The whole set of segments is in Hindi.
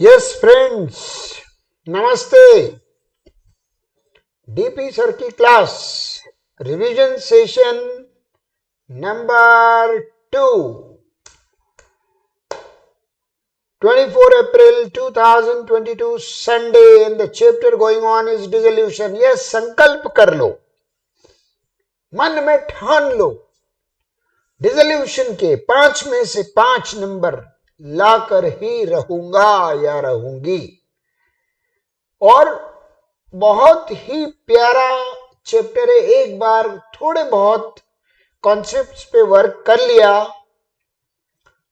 Yes, friends. Namaste. DP Sir की class revision session number 2 24 April 2022 Sunday and the chapter going on is dissolution. Yes, संकल्प कर लो, मन में ठान लो, डिसोल्यूशन के 5 में से 5 नंबर लाकर ही रहूंगा या रहूंगी। और बहुत ही प्यारा चैप्टर है, एक बार थोड़े बहुत कॉन्सेप्ट्स पे वर्क कर लिया,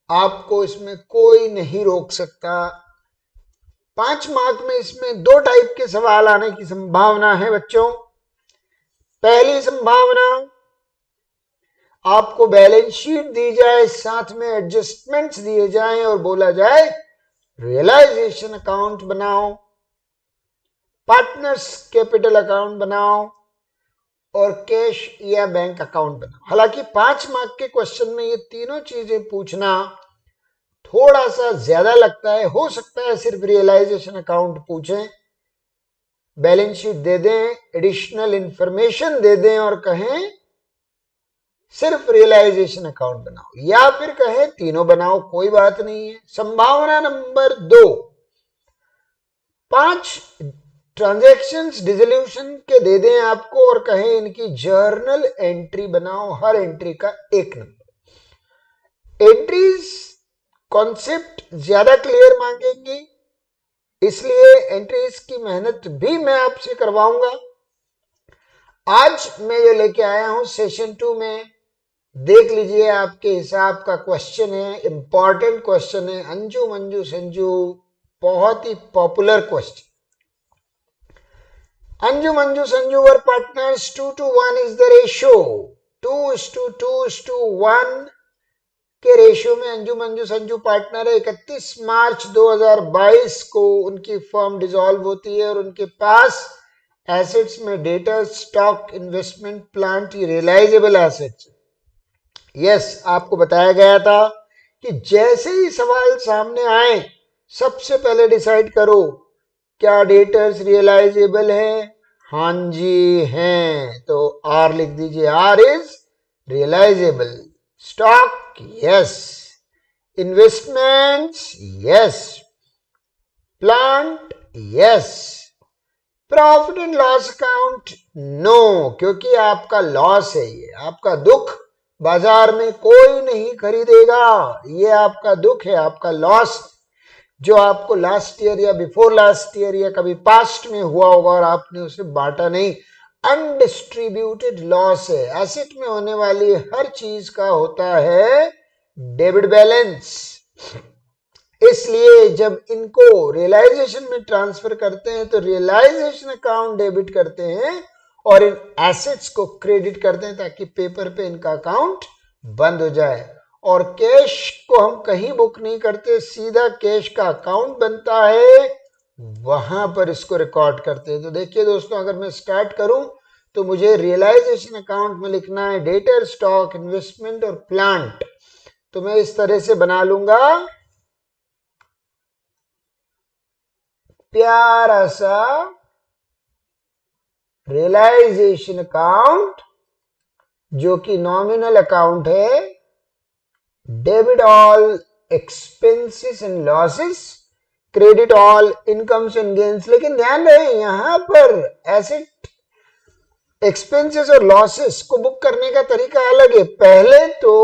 आपको इसमें कोई नहीं रोक सकता। 5 मार्क में इसमें 2 टाइप के सवाल आने की संभावना है बच्चों। पहली संभावना, आपको बैलेंस शीट दी जाए, साथ में एडजस्टमेंट्स दिए जाएं और बोला जाए रियलाइजेशन अकाउंट बनाओ, पार्टनर्स कैपिटल अकाउंट बनाओ और कैश या बैंक अकाउंट बनाओ। हालांकि 5 मार्क के क्वेश्चन में ये तीनों चीजें पूछना थोड़ा सा ज्यादा लगता है। हो सकता है सिर्फ रियलाइजेशन अकाउंट पूछें, बैलेंस शीट दे दें, एडिशनल इंफॉर्मेशन दे दें और कहें सिर्फ रियलाइजेशन अकाउंट बनाओ, या फिर कहें तीनों बनाओ, कोई बात नहीं है। संभावना नंबर 2, 5 ट्रांजैक्शंस डिसोल्यूशन के दे दें आपको और कहें इनकी जर्नल एंट्री बनाओ, हर एंट्री का 1 नंबर। एंट्रीज कॉन्सेप्ट ज्यादा क्लियर मांगेंगी, इसलिए एंट्रीज की मेहनत भी मैं आपसे करवाऊंगा। आज मैं जो लेके आया हूं सेशन 2 में, देख लीजिए आपके हिसाब का क्वेश्चन है, इंपॉर्टेंट क्वेश्चन है। अंजू मंजू संजू, बहुत ही popular question. Anju Manju Sanju were partners, 2:1 is the ratio. 2:2:1 के रेशियो में अंजू मंजू संजू पार्टनर है। 31 मार्च 2022 को उनकी फर्म डिसॉल्व होती है और उनके पास एसेट्स में debtor, stock, investment, plant, realizable assets. Yes, आपको बताया गया था कि जैसे ही सवाल सामने आए सबसे पहले डिसाइड करो क्या डेटर्स रियलाइजेबल है। हाँ जी हैं, तो आर लिख दीजिए, R is realizable. Stock, yes. Investments, yes. Plant, yes. Profit and loss account, no, क्योंकि आपका लॉस है, ये आपका दुख, बाजार में कोई नहीं खरीदेगा, ये आपका दुख है, आपका लॉस, जो आपको लास्ट ईयर या बिफोर लास्ट ईयर या कभी पास्ट में हुआ होगा और आपने उसे बांटा नहीं। अनडिस्ट्रीब्यूटेड लॉस है। एसेट में होने वाली हर चीज का होता है डेबिट बैलेंस, इसलिए जब इनको रियलाइजेशन में ट्रांसफर करते हैं तो रियलाइजेशन अकाउंट डेबिट करते हैं और इन एसेट्स को क्रेडिट करते हैं ताकि पेपर पे इनका अकाउंट बंद हो जाए। और कैश को हम कहीं बुक नहीं करते, सीधा कैश का अकाउंट बनता है, वहां पर इसको रिकॉर्ड करते हैं। तो देखिए दोस्तों, अगर मैं स्टार्ट करूं तो मुझे रियलाइजेशन अकाउंट में लिखना है डेटर, स्टॉक, इन्वेस्टमेंट और प्लांट। तो मैं इस तरह से बना लूंगा प्यारा सा रियलाइजेशन अकाउंट, जो कि नॉमिनल अकाउंट है। Debit all expenses and losses, credit all incomes and gains. लेकिन ध्यान रहे, यहां पर एसेट, एक्सपेंसेस और लॉसेस को बुक करने का तरीका अलग है। पहले तो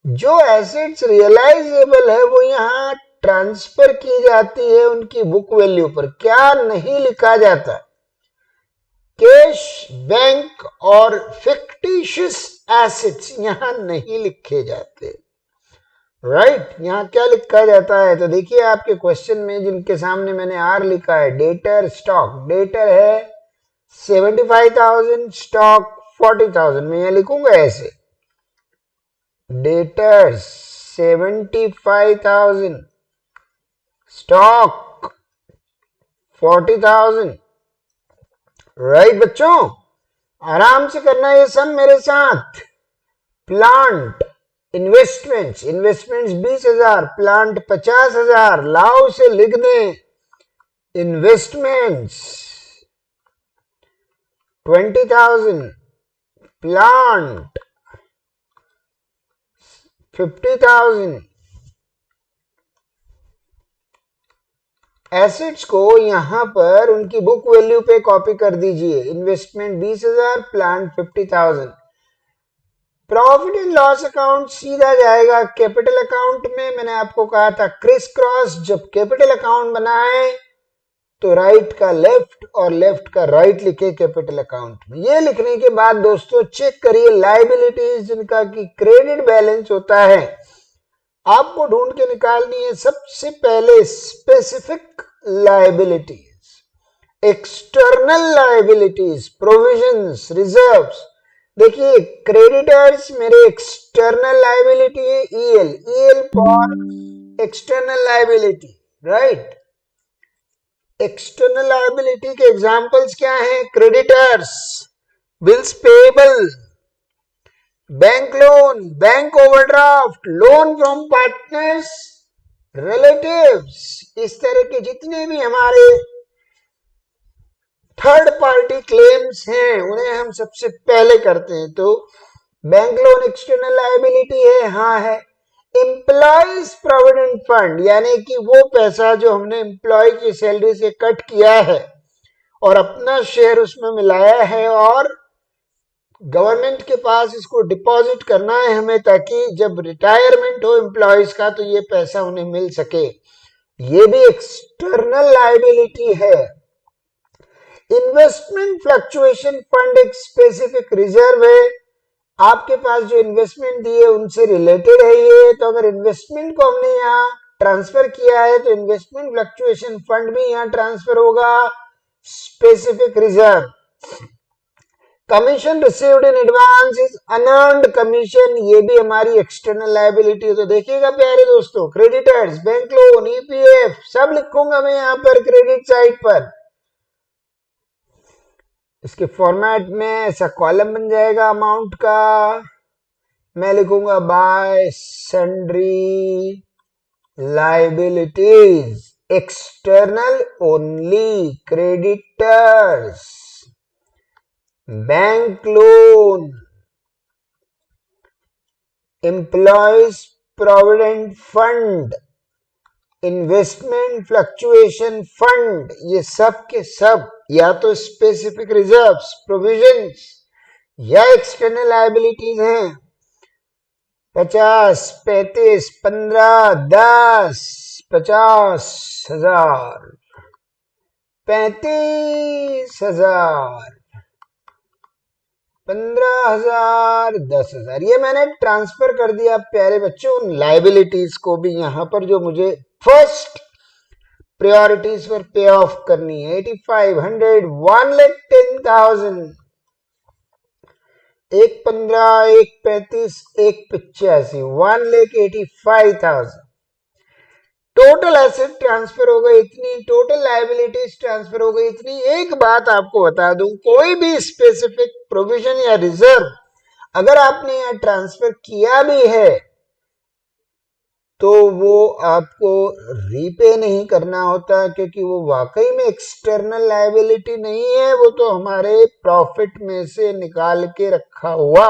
जो एसेट्स रियलाइजेबल है वो यहां ट्रांसफर की जाती है उनकी बुक वैल्यू पर। क्या नहीं लिखा जाता? कैश, बैंक और फिक्टिशियस एसेट्स यहां नहीं लिखे जाते। राइट, यहां क्या लिखा जाता है? तो देखिए आपके क्वेश्चन में जिनके सामने मैंने आर लिखा है, डेटर, स्टॉक। डेटर है 75,000, स्टॉक 40,000। मैं यहां लिखूंगा ऐसे, डेटर्स 75,000, स्टॉक 40,000। राइट बच्चों, आराम से करना ये सब मेरे साथ। प्लांट इन्वेस्टमेंट्स 20,000, प्लांट 50,000, लाओ से लिख दें इन्वेस्टमेंट्स 20,000, प्लांट 50,000। एसेट्स को यहां पर उनकी बुक वैल्यू पे कॉपी कर दीजिए। Investment 20,000, plant 50,000। Profit and loss account सीधा जाएगा कैपिटल अकाउंट में। मैंने आपको कहा था क्रिस क्रॉस, जब कैपिटल अकाउंट बनाए तो राइट का लेफ्ट और लेफ्ट का राइट लिखे कैपिटल अकाउंट में। ये लिखने के बाद दोस्तों चेक करिए लायबिलिटीज जिनका कि क्रेडिट बैलेंस होता है, आपको ढूंढ के निकालनी है। सबसे पहले specific liabilities, external liabilities, provisions, reserves. देखिए क्रेडिटर्स मेरे एक्सटर्नल लायबिलिटी है, EL for external liability, right. External liability के एग्जांपल्स क्या हैं? Creditors, bills payable, bank loan, bank overdraft, loan from partners, relatives. इस तरह के जितने भी हमारे थर्ड पार्टी क्लेम्स हैं उन्हें हम सबसे पहले करते हैं। तो बैंक लोन एक्सटर्नल लायबिलिटी है, हाँ है। एम्प्लॉयज प्रोविडेंट फंड, यानी कि वो पैसा जो हमने एम्प्लॉय की सैलरी से कट किया है और अपना शेयर उसमें मिलाया है और गवर्नमेंट के पास इसको डिपॉजिट करना है हमें, ताकि जब रिटायरमेंट हो एम्प्लॉयज का तो ये पैसा उन्हें मिल सके। ये भी एक्सटर्नल लायबिलिटी है। इन्वेस्टमेंट फ्लक्चुएशन फंड एक स्पेसिफिक रिजर्व है, आपके पास जो इन्वेस्टमेंट दिए उनसे रिलेटेड है ये। तो अगर इन्वेस्टमेंट को हमने यहाँ ट्रांसफर किया है तो इन्वेस्टमेंट फ्लक्चुएशन फंड भी यहाँ ट्रांसफर होगा, specific reserve. Commission received in advance is unearned commission, ये भी हमारी एक्सटर्नल लायबिलिटी है। तो देखिएगा प्यारे दोस्तों, क्रेडिटर्स, बैंक लोन, ईपीएफ सब लिखूंगा मैं यहाँ पर क्रेडिट साइड पर। इसके फॉर्मेट में ऐसा कॉलम बन जाएगा अमाउंट का, मैं लिखूंगा bye sundry liabilities external only, creditors, bank loan, employees provident fund, investment fluctuation fund, ये सब के सब या तो स्पेसिफिक रिजर्व्स, प्रोविजंस या एक्सटर्नल लायबिलिटीज हैं। 50, 35, 15, 10, 50,000, 35,000, 15,000, 10,000, ये मैंने ट्रांसफर कर दिया प्यारे बच्चों उन लायबिलिटीज को भी यहाँ पर जो मुझे फर्स्ट प्रायोरिटीज पर पे ऑफ करनी है। 8500, 1,10,000, 1,15, 1,35, 1,85, 1,85,000। टोटल एसेट ट्रांसफर हो गई इतनी, टोटल लायबिलिटीज ट्रांसफर हो गई इतनी। एक बात आपको बता दूं, कोई भी स्पेसिफिक प्रोविजन या रिजर्व अगर आपने यहाँ ट्रांसफर किया भी है तो वो आपको रीपे नहीं करना होता, क्योंकि वो वाकई में एक्सटर्नल लायबिलिटी नहीं है, वो तो हमारे प्रॉफिट में से निकाल के रखा हुआ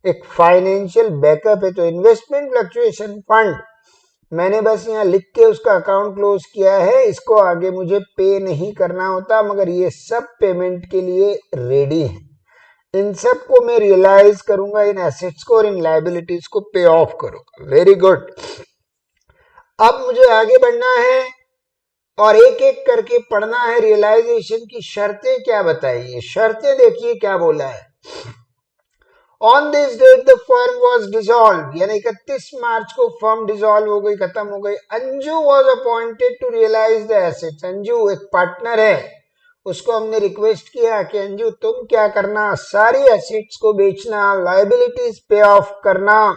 एक फाइनेंशियल बैकअप है। तो इन्वेस्टमेंट फ्लक्चुएशन फंड मैंने बस यहाँ लिख के उसका अकाउंट क्लोज किया है, इसको आगे मुझे पे नहीं करना होता, मगर ये सब पेमेंट के लिए रेडी है। इन सब को मैं रियलाइज करूंगा, इन एसेट्स को और इन लायबिलिटीज को पे ऑफ करूंगा। Very good. अब मुझे आगे बढ़ना है और एक एक करके पढ़ना है। रियलाइजेशन की शर्तें क्या बताइए, शर्तें देखिए क्या बोला है। On this date the firm was dissolve, यानी 31 मार्च को फर्म डिसॉल्व हो गई, खत्म हो गई। Anju was appointed to realize the assets, Anju एक पार्टनर है, उसको हमने रिक्वेस्ट किया कि अंजू तुम क्या करना, सारी एसेट्स को बेचना, लायबिलिटीज पे ऑफ करना,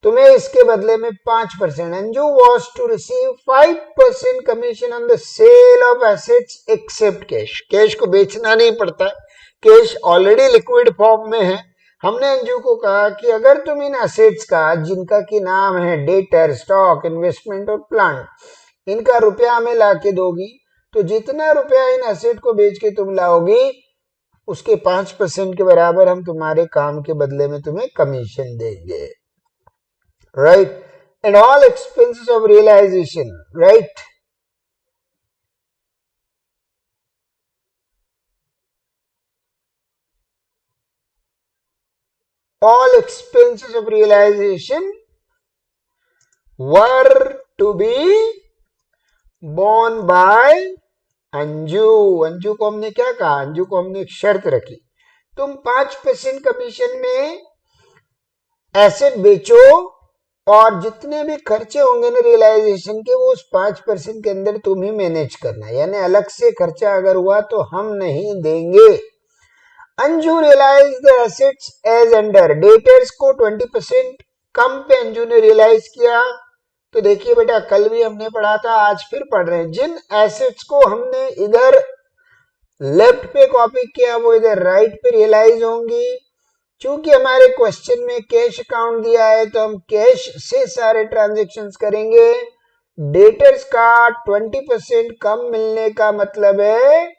तुम्हें इसके बदले में 5%। Anju was to receive 5% commission on the sale of assets except cash, cash को बेचना नहीं पड़ता, कैश ऑलरेडी लिक्विड फॉर्म में है, हमने अंजू को कहा कि अगर तुम इन असेट्स का, जिनका की नाम है डेटर, स्टॉक, इन्वेस्टमेंट और प्लांट, इनका रुपया हमें ला के दोगी, तो जितना रुपया इन असेट को बेच के तुम लाओगी उसके 5% के बराबर हम तुम्हारे काम के बदले में तुम्हें कमीशन देंगे, right. And all expenses of realization, right. all expenses of realization were to be borne by Anju. Anju को हमने क्या कहा, अंजू को हमने एक शर्त रखी, तुम 5% कमीशन में एसेट बेचो और जितने भी खर्चे होंगे ना रियलाइजेशन के, वो उस 5% के अंदर तुम ही मैनेज करना, यानी अलग से खर्चा अगर हुआ तो हम नहीं देंगे। Anju realize the assets as under, debtors को 20% कम पे अंजू ने रियलाइज किया। तो देखिए बेटा, कल भी हमने पढ़ा था, आज फिर पढ़ रहे हैं, जिन एसेट्स को हमने इधर लेफ्ट पे कॉपी किया वो इधर राइट पे रियलाइज होंगी। चूंकि हमारे क्वेश्चन में कैश अकाउंट दिया है तो हम कैश से सारे ट्रांजैक्शंस करेंगे। डेटर्स का 20% कम मिलने का मतलब है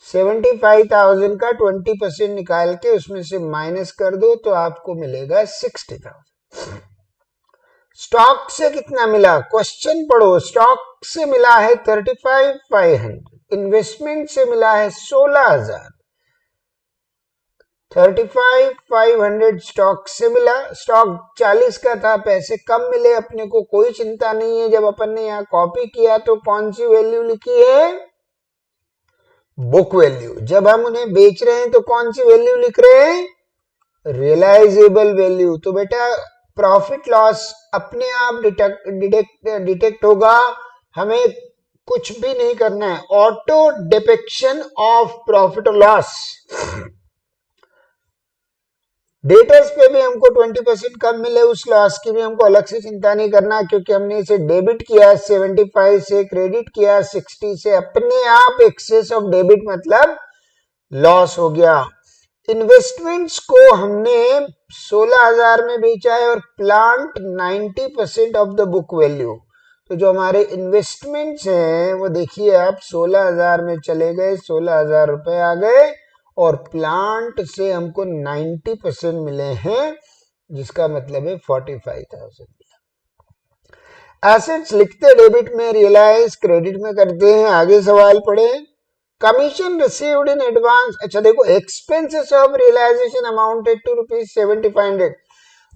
75,000 का 20% निकाल के उसमें से माइनस कर दो तो आपको मिलेगा 60,000। स्टॉक से कितना मिला, क्वेश्चन पढ़ो। स्टॉक से मिला है 35,500, इन्वेस्टमेंट से मिला है 16,000। 35,500 स्टॉक से मिला, स्टॉक 40 का था, पैसे कम मिले, अपने को कोई चिंता नहीं है। जब अपन ने यहाँ कॉपी किया तो कौन सी वैल्यू लिखी है, बुक वैल्यू। जब हम उन्हें बेच रहे हैं तो कौन सी वैल्यू लिख रहे हैं, रियलाइजेबल वैल्यू। तो बेटा प्रॉफिट लॉस अपने आप डिटेक्ट होगा, हमें कुछ भी नहीं करना है, ऑटो डिपेक्शन ऑफ प्रॉफिट और लॉस। डेटर्स पे भी हमको 20% कम मिले, उस लॉस की भी हमको अलग से चिंता नहीं करना, क्योंकि हमने इसे डेबिट किया 75 से, क्रेडिट किया 60 से, अपने आप एक्सेस ऑफ डेबिट मतलब लॉस हो गया। इन्वेस्टमेंट्स को हमने 16,000 में बेचा है और plant 90% of the book value. तो जो हमारे इन्वेस्टमेंट्स हैं वो देखिए आप 16,000 में चले गए, 16,000 रुपए आ गए और प्लांट से हमको 90% मिले हैं, जिसका मतलब है 45,000। एसेट्स लिखते डेबिट में, रियलाइज क्रेडिट में करते हैं। आगे सवाल पढ़े, कमीशन रिसीव्ड इन एडवांस। अच्छा देखो, expenses of realization amounted to ₹7,500।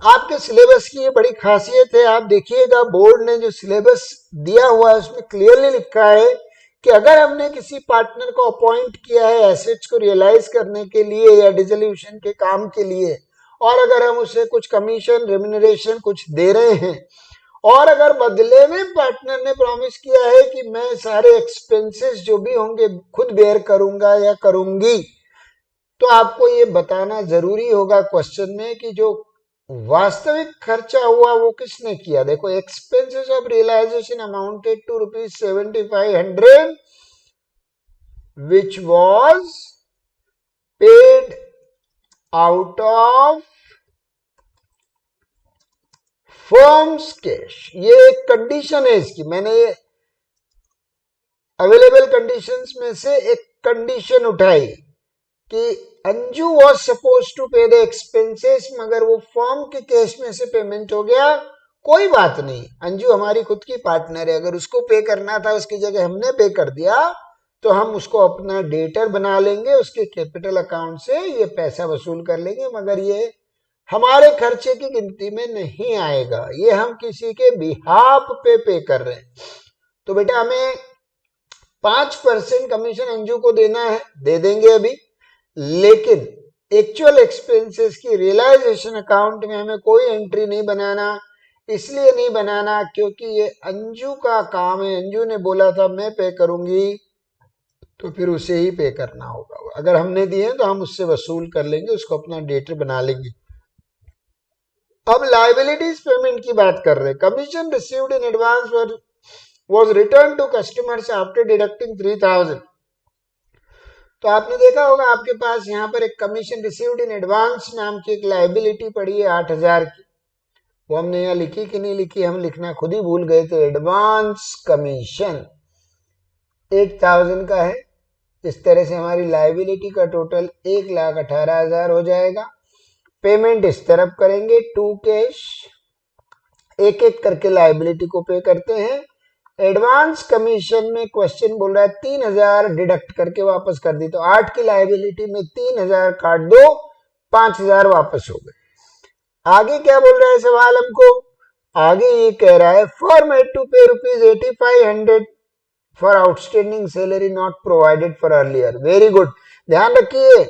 आपके सिलेबस की ये बड़ी खासियत है, आप देखिएगा बोर्ड ने जो सिलेबस दिया हुआ है उसमें क्लियरली लिखा है कि अगर हमने किसी पार्टनर को अपॉइंट किया है एसेट्स को रियलाइज करने के लिए या डिसोल्यूशन के काम के लिए, और अगर हम उसे कुछ कमीशन, रेम्यूनरेशन कुछ दे रहे हैं, और अगर बदले में पार्टनर ने प्रॉमिस किया है कि मैं सारे एक्सपेंसेस जो भी होंगे खुद बेयर करूंगा या करूंगी, तो आपको ये बताना जरूरी होगा क्वेश्चन में कि जो वास्तविक खर्चा हुआ वो किसने किया। देखो, expenses of realization amounted to ₹7,500 which was paid out of firm's cash. ये एक कंडीशन है इसकी, मैंने ये अवेलेबल कंडीशंस में से एक कंडीशन उठाई कि अंजू वॉज सपोज टू पे द एक्सपेंसेस, मगर वो फर्म के कैश में से पेमेंट हो गया, कोई बात नहीं, अंजू हमारी खुद की पार्टनर है, अगर उसको पे करना था उसकी जगह हमने पे कर दिया तो हम उसको अपना डेटर बना लेंगे, उसके कैपिटल अकाउंट से ये पैसा वसूल कर लेंगे, मगर ये हमारे खर्चे की गिनती में नहीं आएगा, ये हम किसी के बिहाफ पे कर रहे हैं। तो बेटा हमें 5% कमीशन अंजू को देना है, दे देंगे अभी, लेकिन एक्चुअल एक्सपेंसेस की रियलाइजेशन अकाउंट में हमें कोई एंट्री नहीं बनाना। इसलिए नहीं बनाना क्योंकि ये अंजू का काम है, अंजू ने बोला था मैं पे करूंगी, तो फिर उसे ही पे करना होगा। अगर हमने दिए तो हम उससे वसूल कर लेंगे, उसको अपना डेटर बना लेंगे। अब लायबिलिटीज पेमेंट की बात कर रहे हैं। Commission received in advance was returned to customers after deducting 3,000। तो आपने देखा होगा आपके पास यहाँ पर एक कमीशन रिसीव्ड इन एडवांस नाम की एक लाइबिलिटी पड़ी है 8,000 की, वो हमने यहाँ लिखी कि नहीं लिखी, हम लिखना खुद ही भूल गए थे। एडवांस कमीशन 8,000 का है। इस तरह से हमारी लाइबिलिटी का टोटल 1,18,000 हो जाएगा। पेमेंट इस तरफ करेंगे, 2 कैश, एक एक करके लाइबिलिटी को पे करते हैं। एडवांस कमीशन में क्वेश्चन बोल रहा है 3,000 डिडक्ट करके वापस कर दी, तो 8 की लाइबिलिटी में 3,000 काट दो, 5,000 वापस हो गए। आगे क्या बोल रहा है सवाल हमको, आगे ये कह रहा है फॉर मेड टू पे ₹8,500 for outstanding salary not provided for earlier. Very good, ध्यान रखिए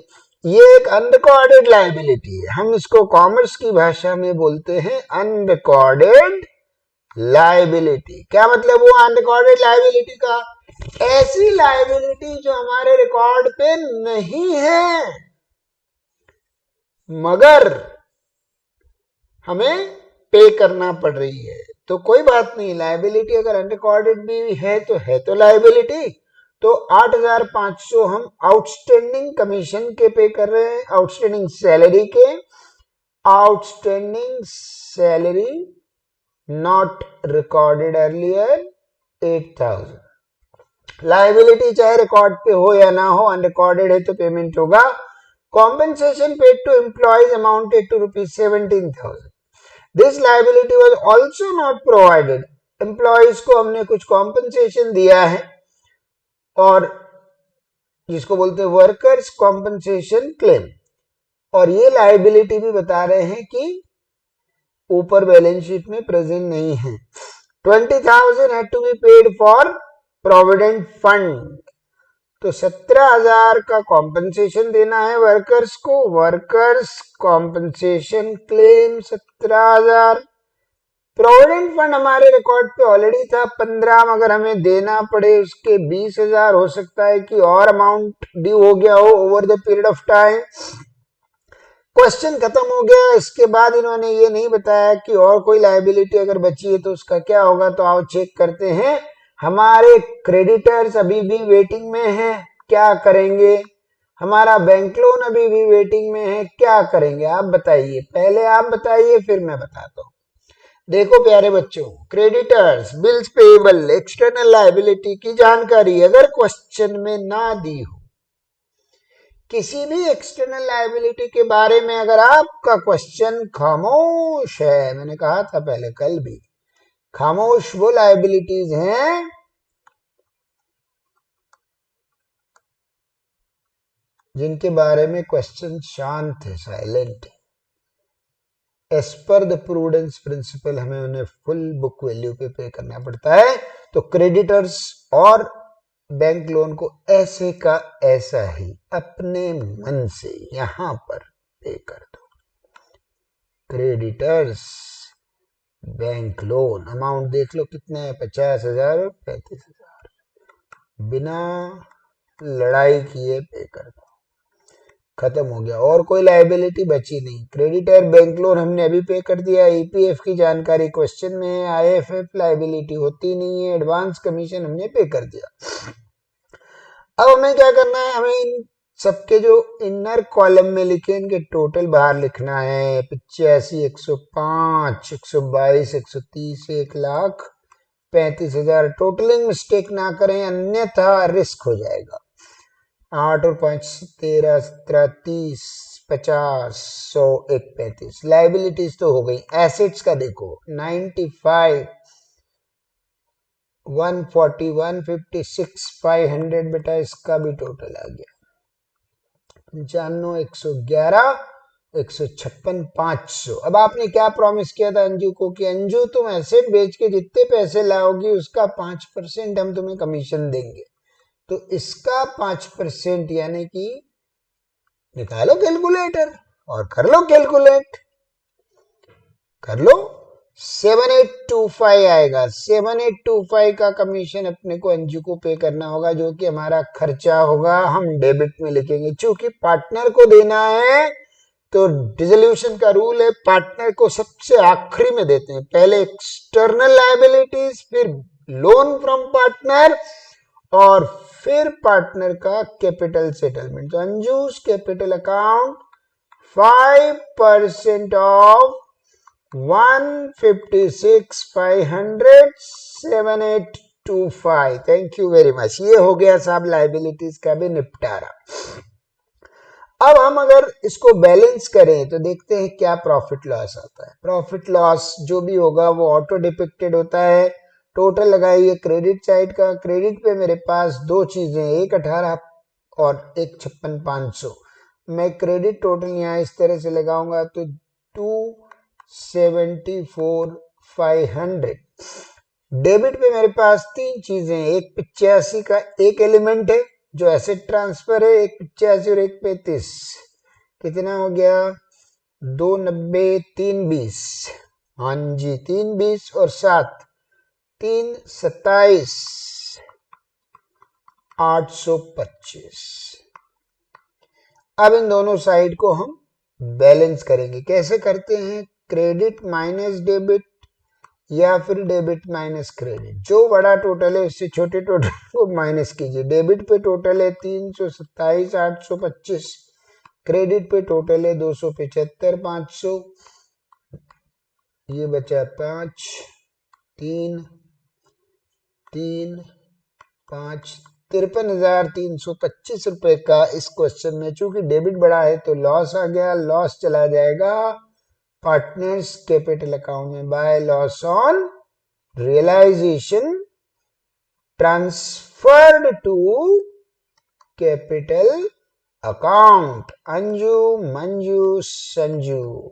ये एक अनरिकॉर्डेड लाइबिलिटी है, हम इसको कॉमर्स की भाषा में बोलते हैं अनरिकॉर्डेड लाइबिलिटी। क्या मतलब वो अनरिकॉर्डेड लाइबिलिटी का, ऐसी लाइबिलिटी जो हमारे रिकॉर्ड पे नहीं है मगर हमें पे करना पड़ रही है। तो कोई बात नहीं, लाइबिलिटी अगर अनरिकॉर्डेड भी है तो लाइबिलिटी। तो 8,500 हम आउटस्टैंडिंग कमीशन के पे कर रहे हैं, आउटस्टैंडिंग सैलरी के, outstanding salary not recorded earlier 8,000। Liability चाहे रिकॉर्ड पे हो या ना हो, अनरिकॉर्डेड है तो पेमेंट होगा। Compensation paid to employees amounted to ₹17,000। This liability was also not provided. Employees को हमने कुछ कॉम्पेंसेशन दिया है और जिसको बोलते हैं वर्कर्स कॉम्पेंसेशन क्लेम, और ये लाइबिलिटी भी बता रहे हैं कि ऊपर बैलेंस शीट में प्रेजेंट नहीं है। 20,000 had to be paid for provident fund, तो 17,000 का कॉम्पेंसेशन देना है वर्कर्स को, workers compensation claim 17,000। Provident fund हमारे रिकॉर्ड पे ऑलरेडी था 15, मगर हमें देना पड़े उसके 20,000, हो सकता है कि और अमाउंट ड्यू हो गया हो over the period of time. Question खत्म हो गया। इसके बाद इन्होंने ये नहीं बताया कि और कोई लाइबिलिटी अगर बची है तो उसका क्या होगा। तो आओ चेक करते हैं। हमारे क्रेडिटर्स अभी भी वेटिंग में हैं, क्या करेंगे। हमारा बैंक लोन अभी भी वेटिंग में है, क्या करेंगे आप बताइए। पहले आप बताइए फिर मैं बताता हूँ। देखो प्यारे बच्चों, creditors, bills payable, external liability की जानकारी अगर क्वेश्चन में ना दी हो, किसी भी एक्सटर्नल लायबिलिटी के बारे में अगर आपका क्वेश्चन खामोश है, मैंने कहा था पहले कल भी, खामोश वो लायबिलिटीज हैं जिनके बारे में क्वेश्चन शांत है, साइलेंट है। As per the prudence principal हमें उन्हें फुल बुक वैल्यू पे करना पड़ता है। तो क्रेडिटर्स और बैंक लोन को ऐसे का ऐसा ही अपने मन से यहां पर पे कर दो। क्रेडिटर्स, बैंक लोन, अमाउंट देख लो कितने हैं, 50,000 और 35,000, बिना लड़ाई किए पे कर दो, खत्म हो गया। और कोई लायबिलिटी बची नहीं। क्रेडिटर, बैंक लोन हमने अभी पे कर दिया। ईपीएफ की जानकारी क्वेश्चन में है, आईएफएफ लायबिलिटी होती नहीं है, एडवांस कमीशन हमने पे कर दिया। अब हमें क्या करना है, हमें इन सबके जो इनर कॉलम में लिखे इनके टोटल बाहर लिखना है। 85, 105, 122, 130, 1,35,000। टोटलिंग मिस्टेक ना करें अन्यथा रिस्क हो जाएगा। 8 और 5 13, 17, 30, 50, 100, 135। लाइबिलिटीज तो हो गई। एसेट्स का देखो 95, 140, 156, 500, बेटा इसका भी टोटल आ गया। 95, 111, 156, 500। अब आपने क्या प्रॉमिस किया था अंजू को कि अंजू तुम एसेट बेच के जितने पैसे लाओगी उसका 5% हम तुम्हें कमीशन देंगे। तो इसका 5% यानी कि निकालो कैलकुलेटर और कर लो कैलकुलेट, कर लो। 7825 आएगा। 7825 का कमीशन अपने को अंजू को पे करना होगा, जो कि हमारा खर्चा होगा, हम डेबिट में लिखेंगे। चूंकि पार्टनर को देना है तो डिसोल्यूशन का रूल है, पार्टनर को सबसे आखिरी में देते हैं। पहले एक्सटर्नल लायबिलिटीज, फिर लोन फ्रॉम पार्टनर, और फिर पार्टनर का कैपिटल सेटलमेंट। तो Anju's capital account 5% of 156,500,7825। Thank you very much. ये हो गया साहब लाइबिलिटीज का भी निपटारा। अब हम अगर इसको बैलेंस करें तो देखते हैं क्या प्रॉफिट लॉस आता है। प्रॉफिट लॉस जो भी होगा वो ऑटो डिपिक्टेड होता है। टोटल लगाइए क्रेडिट साइड का। क्रेडिट पे मेरे पास दो चीजें, एक 18 और एक 56,500। मैं क्रेडिट टोटल यहाँ इस तरह से लगाऊंगा तो 274,500। डेबिट पे मेरे पास तीन चीजें, एक 85 का एक एलिमेंट है जो एसेट ट्रांसफर है, एक 85 और एक 35। कितना हो गया? 290, 320। हाँ जी 320 और 7 327 825। अब इन दोनों साइड को हम बैलेंस करेंगे। कैसे करते हैं? क्रेडिट माइनस डेबिट या फिर डेबिट माइनस क्रेडिट। जो बड़ा टोटल है उससे छोटे टोटल को माइनस कीजिए। डेबिट पे टोटल है 327,825, क्रेडिट पे टोटल है 275,500। ये बचा 5 3 3 5 53,325 रुपए का इस क्वेश्चन में। चूंकि डेबिट बड़ा है तो लॉस आ गया। लॉस चला जाएगा पार्टनर्स कैपिटल अकाउंट में by loss on realization transferred to capital account. Anju Manju Sanju.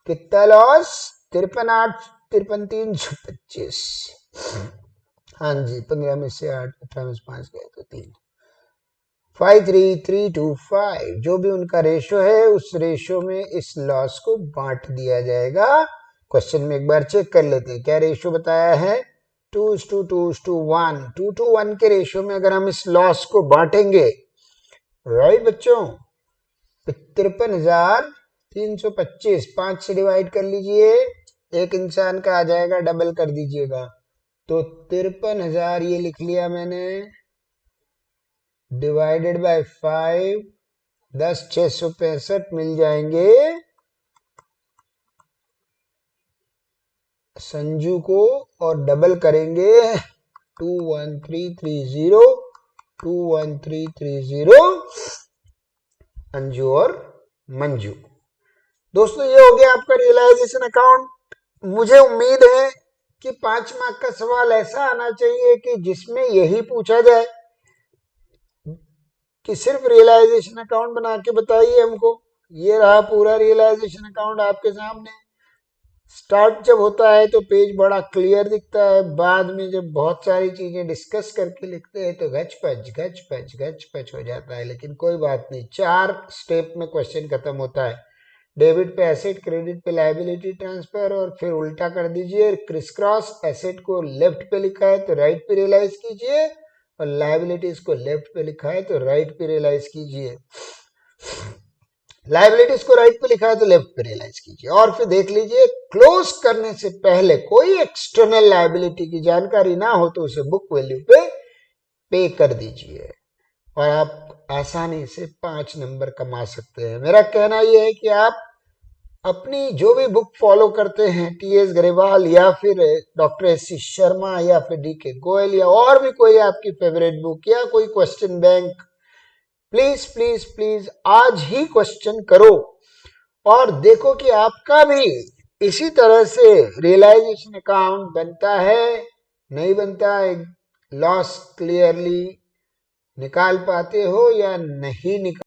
कितना लॉस? 53,325। हाँ जी 15 में से 8, 18 में से 5 गए तो 3। 53,325 जो भी उनका रेशो है उस रेशो में इस लॉस को बांट दिया जाएगा। क्वेश्चन में एक बार चेक कर लेते हैं क्या रेशो बताया है। 2:2:1 2:1 के रेशो में अगर हम इस लॉस को बांटेंगे, राइट बच्चों, 53,325 5 से डिवाइड कर लीजिए, एक इंसान का आ जाएगा, डबल कर दीजिएगा तो 53,000 ये लिख लिया मैंने, डिवाइडेड बाय 5, 10 665 मिल जाएंगे संजू को, और डबल करेंगे 21330 21330 अंजू और मंजू। दोस्तों ये हो गया आपका रियलाइजेशन अकाउंट। मुझे उम्मीद है कि 5 मार्क का सवाल ऐसा आना चाहिए कि जिसमें यही पूछा जाए कि सिर्फ रियलाइजेशन अकाउंट बना के बताइए हमको। ये रहा पूरा रियलाइजेशन अकाउंट आपके सामने। स्टार्ट जब होता है तो पेज बड़ा क्लियर दिखता है, बाद में जब बहुत सारी चीजें डिस्कस करके लिखते हैं तो गच पच हो जाता है। लेकिन कोई बात नहीं, 4 स्टेप में क्वेश्चन खत्म होता है। डेबिट पे एसेट, क्रेडिट पे लायबिलिटी ट्रांसफर, और फिर उल्टा कर दीजिए क्रिस क्रॉस। एसेट को लेफ्ट पे लिखा है तो राइट पे रियलाइज कीजिए, और लायबिलिटीज को लेफ्ट पे लिखा है तो राइट पे रियलाइज कीजिए। लायबिलिटीज को राइट पे लिखा है तो लेफ्ट पे रियलाइज कीजिए। और फिर देख लीजिए क्लोज करने से पहले कोई एक्सटर्नल लायबिलिटी की जानकारी ना हो तो उसे बुक वैल्यू पे कर दीजिए, और आप आसानी से 5 नंबर कमा सकते हैं। मेरा कहना यह है कि आप अपनी जो भी बुक फॉलो करते हैं, टीएस ग्रेवाल या फिर डॉक्टर एससी शर्मा या फिर डीके गोयल या और भी कोई आपकी फेवरेट बुक या कोई question bank, please please please आज ही क्वेश्चन करो और देखो कि आपका भी इसी तरह से रियलाइजेशन अकाउंट बनता है नहीं बनता है, लॉस क्लियरली निकाल पाते हो या नहीं निकाल